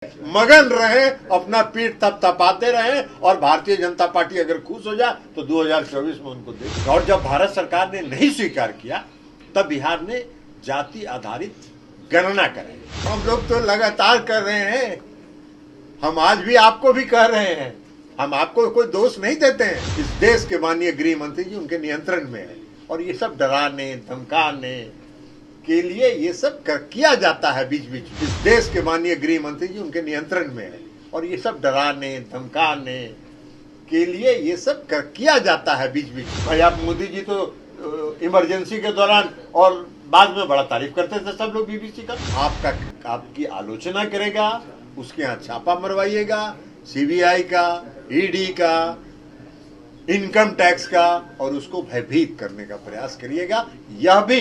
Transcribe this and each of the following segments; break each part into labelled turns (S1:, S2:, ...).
S1: मगन रहे, अपना पीठ थपथपाते रहे और भारतीय जनता पार्टी अगर खुश हो जाए तो 2024 में उनको दे। और जब भारत सरकार ने नहीं स्वीकार किया तब बिहार ने जाति आधारित गणना कराई। हम लोग तो लगातार कर रहे हैं, हम आज भी आपको भी कह रहे हैं, हम आपको कोई दोष नहीं देते हैं। इस देश के माननीय गृह मंत्री जी उनके नियंत्रण में है और ये सब डराने धमकाने के लिए ये सब किया जाता है बीच बीच। इस देश के माननीय गृह मंत्री जी उनके नियंत्रण में है और ये सब डराने धमकाने के लिए ये सब किया जाता है बीच बीच। भाई आप मोदी जी तो इमरजेंसी के दौरान और बाद में बड़ा तारीफ करते थे सब लोग बीबीसी का। आपकी आलोचना करेगा, उसके यहाँ छापा मरवाइएगा, सीबीआई का, ईडी का, इनकम टैक्स का, और उसको भयभीत करने का प्रयास करिएगा। यह भी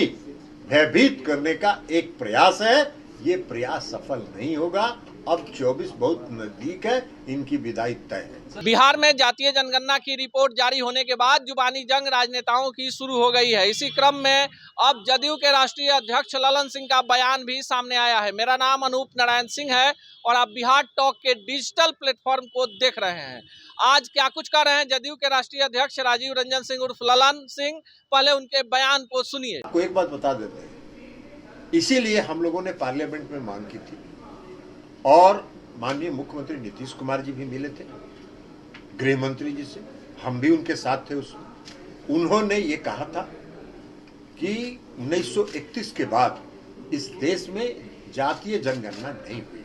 S1: भयभीत करने का एक प्रयास है, ये प्रयास सफल नहीं होगा। अब 24 बहुत नजदीक है, इनकी विदाई तय है।
S2: बिहार में जातीय जनगणना की रिपोर्ट जारी होने के बाद जुबानी जंग राजनेताओं की शुरू हो गई है। इसी क्रम में अब जदयू के राष्ट्रीय अध्यक्ष ललन सिंह का बयान भी सामने आया है। मेरा नाम अनूप नारायण सिंह है और आप बिहार टॉक के डिजिटल प्लेटफॉर्म को देख रहे हैं। आज क्या कुछ कर रहे हैं जदयू के राष्ट्रीय अध्यक्ष राजीव रंजन सिंह उर्फ ललन सिंह, पहले उनके बयान को सुनिए।
S1: आपको एक बात बता देते हैं, इसीलिए हम लोगों ने पार्लियामेंट में मांग की थी और माननीय मुख्यमंत्री नीतीश कुमार जी भी मिले थे गृह मंत्री जी से, हम भी उनके साथ थे उसमें। उन्होंने ये कहा था कि 1931 के बाद इस देश में जातीय जनगणना नहीं हुई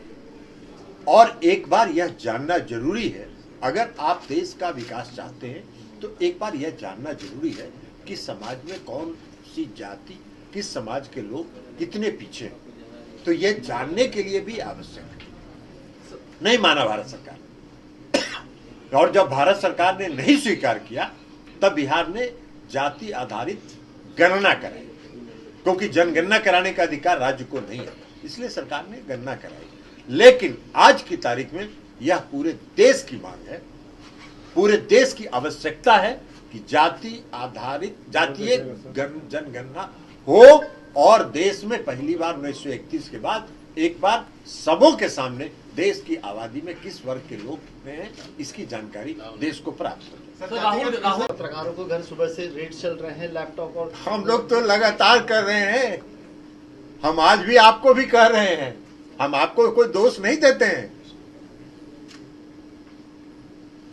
S1: और एक बार यह जानना जरूरी है। अगर आप देश का विकास चाहते हैं तो एक बार यह जानना जरूरी है कि समाज में कौन सी जाति, किस समाज के लोग कितने पीछे हैं। तो यह जानने के लिए भी आवश्यक है। नहीं माना भारत सरकार, और जब भारत सरकार ने नहीं स्वीकार किया तब बिहार ने जाति आधारित गणना कराई, क्योंकि जनगणना कराने का अधिकार राज्य को नहीं है, इसलिए सरकार ने गणना कराई। लेकिन आज की तारीख में यह पूरे देश की मांग है, पूरे देश की आवश्यकता है कि जाति आधारित जातीय जनगणना हो और देश में पहली बार 1931 के बाद एक बार सबों के सामने देश की आबादी में किस वर्ग के लोग हैं इसकी जानकारी देश को प्राप्त हो।
S3: राहुल पत्रकारों को घर सुबह से रेड चल रहे हैं, लैपटॉप और
S1: हम लोग तो लगातार कर रहे हैं, हम आज भी आपको भी कह रहे हैं, हम आपको कोई दोष नहीं देते हैं।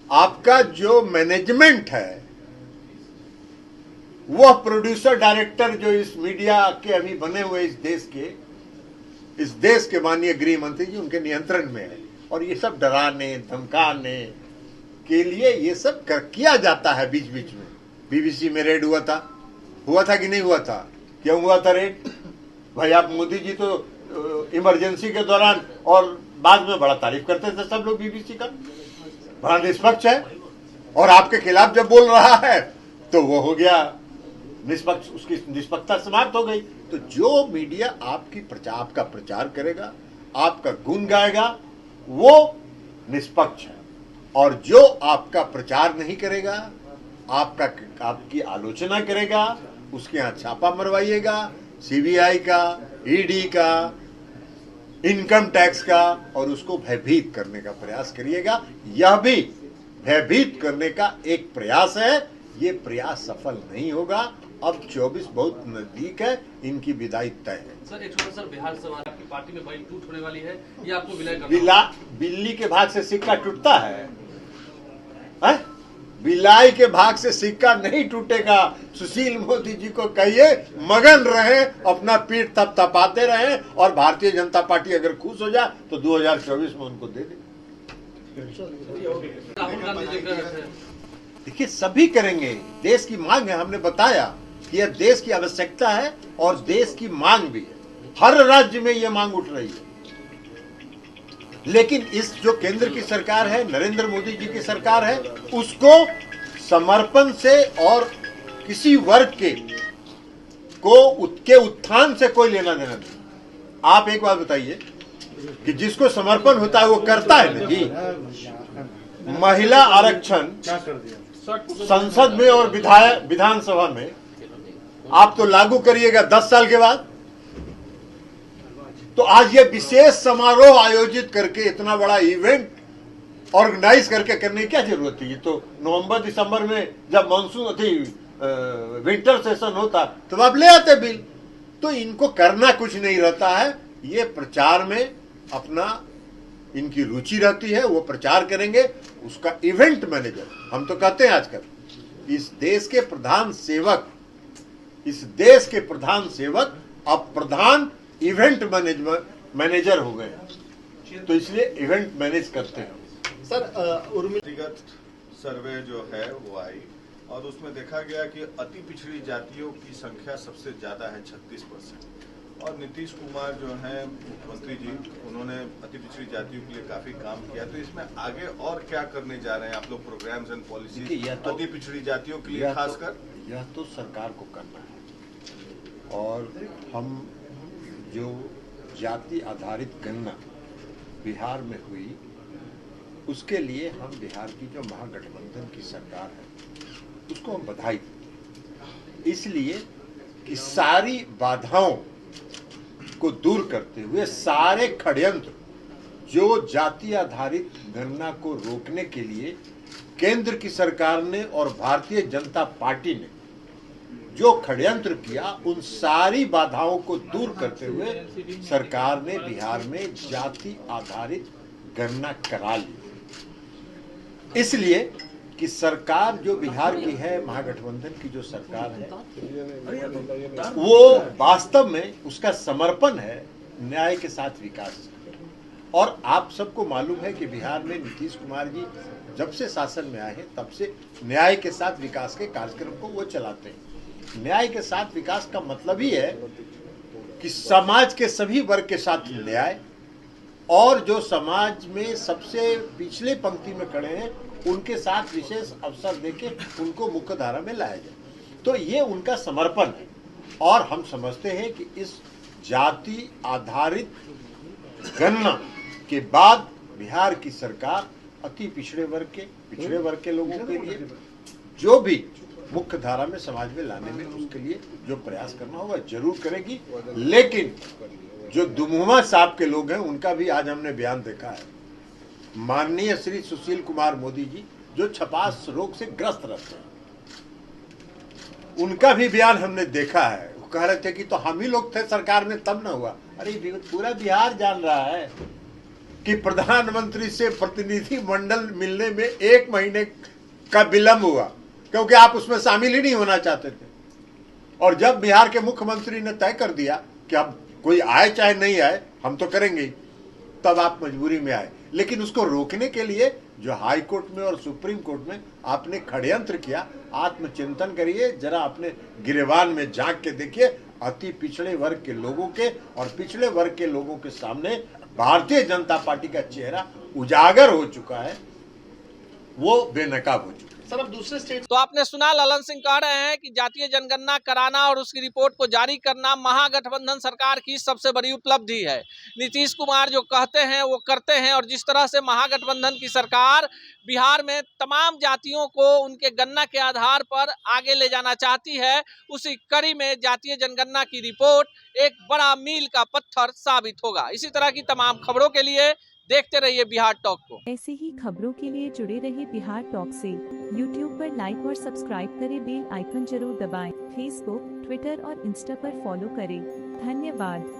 S1: आपका जो मैनेजमेंट है, वह प्रोड्यूसर डायरेक्टर जो इस मीडिया के अभी बने हुए इस देश के माननीय गृह मंत्री जी उनके नियंत्रण में है और ये सब डराने धमकाने के लिए ये सब किया जाता है बीच बीच में। बीबीसी में रेड हुआ था कि नहीं हुआ था? क्यों हुआ था रेड? भाई आप मोदी जी तो इमरजेंसी के दौरान और बाद में बड़ा तारीफ करते थे सब लोग बीबीसी का, बड़ा निष्पक्ष है, और आपके खिलाफ जब बोल रहा है तो वो हो गया निष्पक्ष, उसकी निष्पक्षता समाप्त हो गई। तो जो मीडिया आपका प्रचार करेगा, आपका गुण गाएगा, वो निष्पक्ष है, और जो आपका प्रचार नहीं करेगा, आपकी आलोचना करेगा, उसके यहाँ छापा मरवाइएगा, सीबीआई का, ईडी का, इनकम टैक्स का, और उसको भयभीत करने का प्रयास करिएगा। यह भी भयभीत करने का एक प्रयास है, ये प्रयास सफल नहीं होगा। अब 24 बहुत नजदीक है, इनकी विदाई तय है।
S4: सर एक छोटा सर, बिहार से आपकी पार्टी में बड़ी टूट होने वाली है, ये आपको विलय करना
S1: बिल्ली के भाग से सिक्का टूटता है? बिलाई के भाग से सिक्का नहीं टूटेगा। सुशील मोदी जी को कहिए मगन रहे, अपना पीठ थपथपाते रहे और भारतीय जनता पार्टी अगर खुश हो जाए तो 2024 में उनको दे दे।
S4: राहुल गांधी जी
S1: देखिए सभी करेंगे, देश की मांग है, हमने बताया कि यह देश की आवश्यकता है और देश की मांग भी है। हर राज्य में यह मांग उठ रही है, लेकिन इस जो केंद्र की सरकार है, नरेंद्र मोदी जी की सरकार है, उसको समर्पण से और किसी वर्ग के उत्थान से कोई लेना देना नहीं। आप एक बात बताइए कि जिसको समर्पण होता है वो करता है ना जी। महिला आरक्षण संसद में और विधानसभा में आप तो लागू करिएगा 10 साल के बाद, तो आज ये विशेष समारोह आयोजित करके इतना बड़ा इवेंट ऑर्गेनाइज करके करने की क्या जरूरत थी? तो नवंबर दिसंबर में जब मानसून थी विंटर सेशन होता तब आप ले आते बिल। तो इनको करना कुछ नहीं रहता है, ये प्रचार में अपना इनकी रुचि रहती है, वो प्रचार करेंगे। उसका इवेंट मैनेजर, हम तो कहते हैं आजकल इस देश के प्रधान सेवक अब प्रधान इवेंट मैनेजर हो गए हैं, तो इसलिए इवेंट मैनेज करते हैं।
S3: सर
S5: व्यक्तिगत सर्वे जो है वो आई और उसमें देखा गया कि अति पिछड़ी जातियों की संख्या सबसे ज्यादा है 36%। और नीतीश कुमार जो है मुख्यमंत्री जी, उन्होंने अति पिछड़ी जातियों के लिए काफी काम किया। तो इसमें आगे और क्या करने जा रहे हैं आप लोग, प्रोग्राम्स एंड पॉलिसीज अति पिछड़ी जातियों के लिए खासकर?
S1: यह तो सरकार को करना है। और हम जो जाति आधारित गणना बिहार में हुई, उसके लिए हम बिहार की जो महागठबंधन की सरकार है उसको हम बधाई दें, इसलिए कि सारी बाधाओं को दूर करते हुए सारे षड्यंत्र जो जाति आधारित गणना को रोकने के लिए केंद्र की सरकार ने और भारतीय जनता पार्टी ने जो षड्यंत्र किया, उन सारी बाधाओं को दूर करते हुए सरकार ने बिहार में जाति आधारित गणना करा ली। इसलिए कि सरकार जो बिहार की है, महागठबंधन की जो सरकार है, वो वास्तव में उसका समर्पण है न्याय के साथ विकास। और आप सबको मालूम है कि बिहार में नीतीश कुमार जी जब से शासन में आए हैं तब से न्याय के साथ विकास के कार्यक्रम को वो चलाते हैं। न्याय के साथ विकास का मतलब ही है कि समाज के सभी वर्ग के साथ न्याय, और जो समाज में सबसे पिछले पंक्ति में खड़े हैं उनके साथ विशेष अवसर देके उनको मुख्य धारा में लाया जाए। तो ये उनका समर्पण है। और हम समझते हैं कि इस जाति आधारित गणना के बाद बिहार की सरकार अति पिछड़े वर्ग के लोगों के लिए जो भी मुख्य धारा में समाज में लाने में उसके लिए जो प्रयास करना होगा जरूर करेगी। लेकिन जो दुमुहा साहब के लोग हैं उनका भी आज हमने बयान देखा है। माननीय श्री सुशील कुमार मोदी जी जो छपास रोग से ग्रस्त रहते हैं, उनका भी बयान हमने देखा है। वो कह रहे थे कि तो हम ही लोग थे सरकार में तब ना हुआ। अरे पूरा बिहार जान रहा है कि प्रधानमंत्री से प्रतिनिधि मंडल मिलने में 1 महीने का विलंब हुआ, क्योंकि आप उसमें शामिल ही नहीं होना चाहते थे। और जब बिहार के मुख्यमंत्री ने तय कर दिया कि अब कोई आए चाहे नहीं आए हम तो करेंगे, तब आप मजबूरी में आए। लेकिन उसको रोकने के लिए जो हाई कोर्ट में और सुप्रीम कोर्ट में आपने षड्यंत्र किया, आत्मचिंतन करिए जरा, अपने गिरेबान में झांक के देखिए। अति पिछड़े वर्ग के लोगों के और पिछड़े वर्ग के लोगों के सामने भारतीय जनता पार्टी का चेहरा उजागर हो चुका है, वो बेनकाब हो चुका है।
S3: सर अब दूसरे स्टेट
S2: तो आपने सुना, ललन सिंह कह रहे हैं कि जातीय जनगणना कराना और उसकी रिपोर्ट को जारी करना महागठबंधन सरकार की सबसे बड़ी उपलब्धि है। नीतीश कुमार जो कहते हैं वो करते हैं। और जिस तरह से महागठबंधन की सरकार बिहार में तमाम जातियों को उनके गणना के आधार पर आगे ले जाना चाहती है, उसी कड़ी में जातीय जनगणना की रिपोर्ट एक बड़ा मील का पत्थर साबित होगा। इसी तरह की तमाम खबरों के लिए देखते रहिए बिहार टॉक को।
S6: ऐसे ही खबरों के लिए जुड़े रहिए बिहार टॉक से। यूट्यूब पर लाइक और सब्सक्राइब करें, बेल आइकन जरूर दबाएं। फेसबुक, ट्विटर और इंस्टा पर फॉलो करें। धन्यवाद।